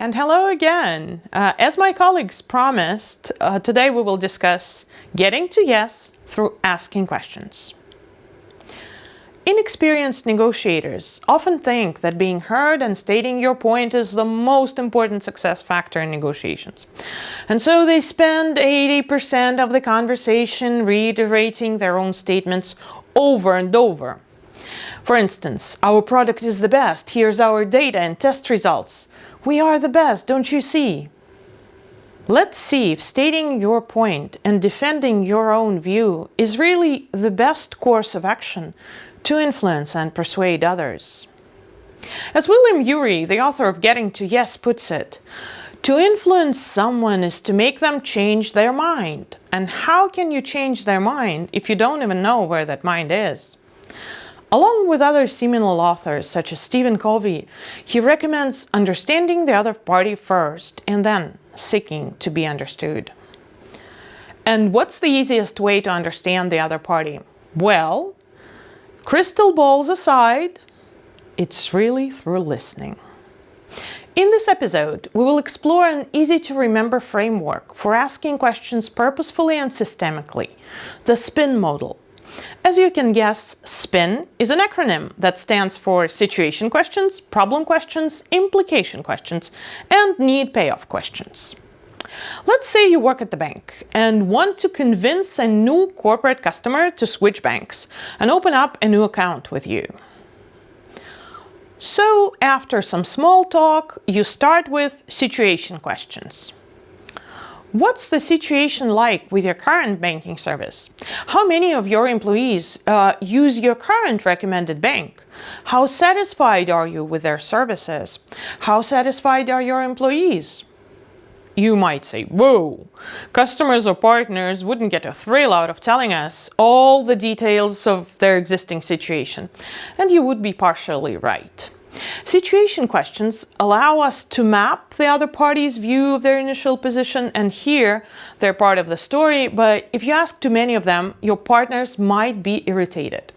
And hello again. As my colleagues promised, today we will discuss getting to yes through asking questions. Inexperienced negotiators often think that being heard and stating your point is the most important success factor in negotiations. And so they spend 80% of the conversation reiterating their own statements over and over. For instance, our product is the best. Here's our data and test results. We are the best, don't you see? Let's see if stating your point and defending your own view is really the best course of action to influence and persuade others. As William Ury, the author of Getting to Yes, puts it, to influence someone is to make them change their mind. And how can you change their mind if you don't even know where that mind is? Along with other seminal authors such as Stephen Covey, he recommends understanding the other party first and then seeking to be understood. And what's the easiest way to understand the other party? Well, crystal balls aside, it's really through listening. In this episode, we will explore an easy-to-remember framework for asking questions purposefully and systemically, the SPIN model. As you can guess, SPIN is an acronym that stands for situation questions, problem questions, implication questions, and need-payoff questions. Let's say you work at the bank and want to convince a new corporate customer to switch banks and open up a new account with you. So, after some small talk, you start with situation questions. What's the situation like with your current banking service? How many of your employees use your current recommended bank? How satisfied are you with their services? How satisfied are your employees? You might say, whoa, customers or partners wouldn't get a thrill out of telling us all the details of their existing situation. And you would be partially right. Situation questions allow us to map the other party's view of their initial position and hear they're part of the story, but if you ask too many of them, your partners might be irritated.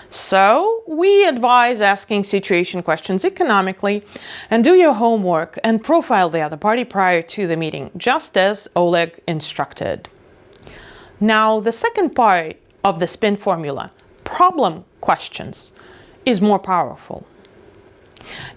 So we advise asking situation questions economically and do your homework and profile the other party prior to the meeting, just as Oleg instructed. Now, the second part of the SPIN formula, problem questions, is more powerful.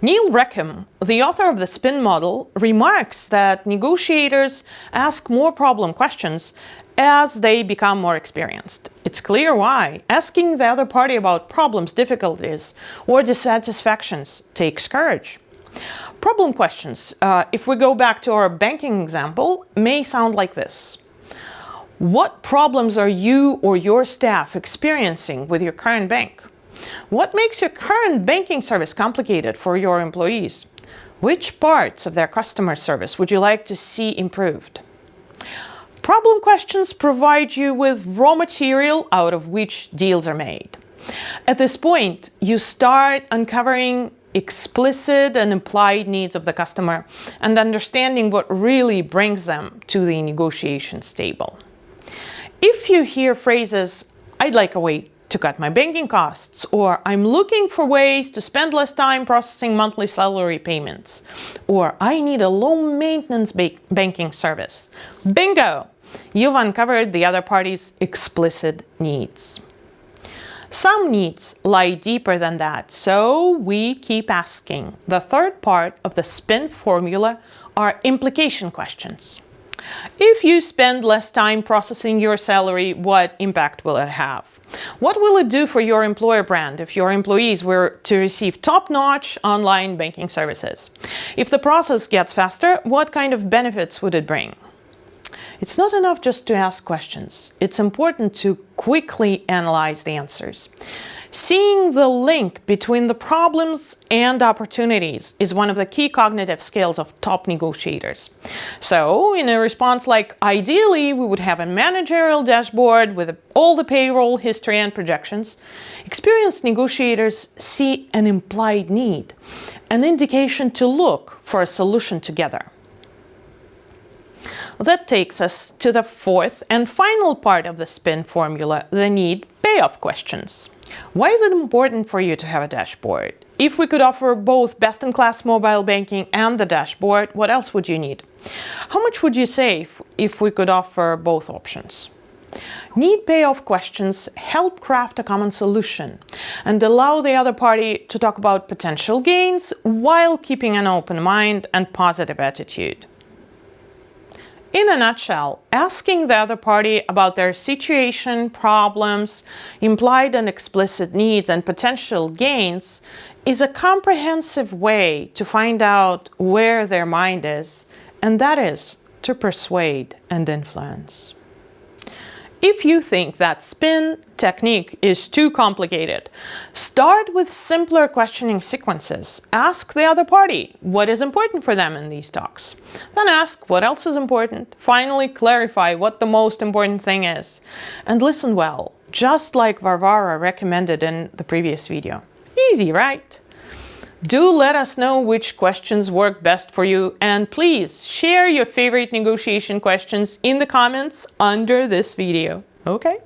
Neil Reckham, the author of the SPIN model, remarks that negotiators ask more problem questions as they become more experienced. It's clear why. Asking the other party about problems, difficulties, or dissatisfactions takes courage. Problem questions, if we go back to our banking example, may sound like this. What problems are you or your staff experiencing with your current bank? What makes your current banking service complicated for your employees? Which parts of their customer service would you like to see improved? Problem questions provide you with raw material out of which deals are made. At this point, you start uncovering explicit and implied needs of the customer and understanding what really brings them to the negotiations table. If you hear phrases, "I'd like a way to cut my banking costs," or "I'm looking for ways to spend less time processing monthly salary payments," or "I need a low-maintenance banking service," bingo! You've uncovered the other party's explicit needs. Some needs lie deeper than that, so we keep asking. The third part of the SPIN formula are implication questions. If you spend less time processing your salary, what impact will it have? What will it do for your employer brand if your employees were to receive top-notch online banking services? If the process gets faster, what kind of benefits would it bring? It's not enough just to ask questions. It's important to quickly analyze the answers. Seeing the link between the problems and opportunities is one of the key cognitive skills of top negotiators. So, in a response like, ideally, we would have a managerial dashboard with all the payroll history and projections, experienced negotiators see an implied need, an indication to look for a solution together. That takes us to the fourth and final part of the SPIN formula, the need payoff questions. Why is it important for you to have a dashboard? If we could offer both best-in-class mobile banking and the dashboard, what else would you need? How much would you save if we could offer both options? Need payoff questions help craft a common solution and allow the other party to talk about potential gains while keeping an open mind and positive attitude. In a nutshell, asking the other party about their situation, problems, implied and explicit needs, and potential gains is a comprehensive way to find out where their mind is, and that is to persuade and influence. If you think that SPIN technique is too complicated, start with simpler questioning sequences. Ask the other party what is important for them in these talks. Then ask what else is important. Finally, clarify what the most important thing is. And listen well, just like Varvara recommended in the previous video. Easy, right? Do let us know which questions work best for you, and please share your favorite negotiation questions in the comments under this video. Okay?